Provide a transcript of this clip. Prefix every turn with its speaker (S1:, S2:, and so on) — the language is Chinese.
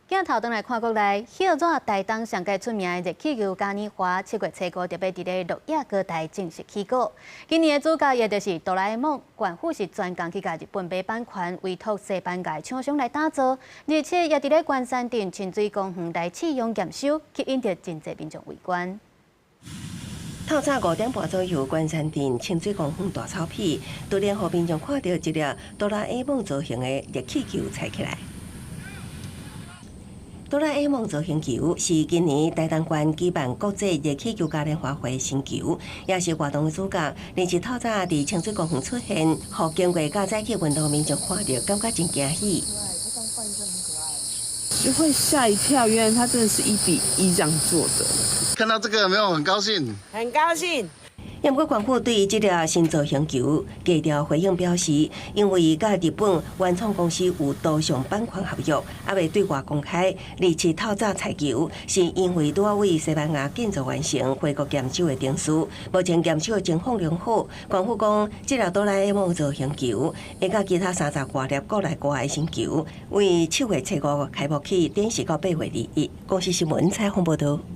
S1: 镜头转来看国内，戏纸台东上界出名的热气球嘉年华，7月初5特别伫咧诺亚高台正式起稿。今年的主角也就是哆啦 A 梦，官府是专工去甲日本买版权，委托西班牙厂商来打造，而且也伫咧关山镇清水公园来试用验收，吸引着真侪民众围观。
S2: 透早5点半左右，关山镇清水公园大草皮，突然互民众看到一粒哆啦 A 梦造型的热气球踩起来。哆啦 A 梦造型球是今年台东县举办国际热气球嘉年华会新球，也是活动的主角。日是透早伫清水公园出现，互经过加载气运动民众看到，感觉真惊喜。
S3: 就会吓一跳，原来它真的是1:1这样做的。
S4: 看到这个有没有很高兴？
S5: 很高兴。
S2: 也不过，官府对这粒新造型球低调回应表示，因为甲日本原创公司有多项版权合约，还未对外公开。而是透早采球，是因为拄为西班牙建造完成回国验收的证书，目前验收的情况良好。官府讲，这粒哆啦 A 梦造型球会甲其他30多粒国内国外新球，为7月初5开幕起，展示到8月21日。公司新闻采访报道。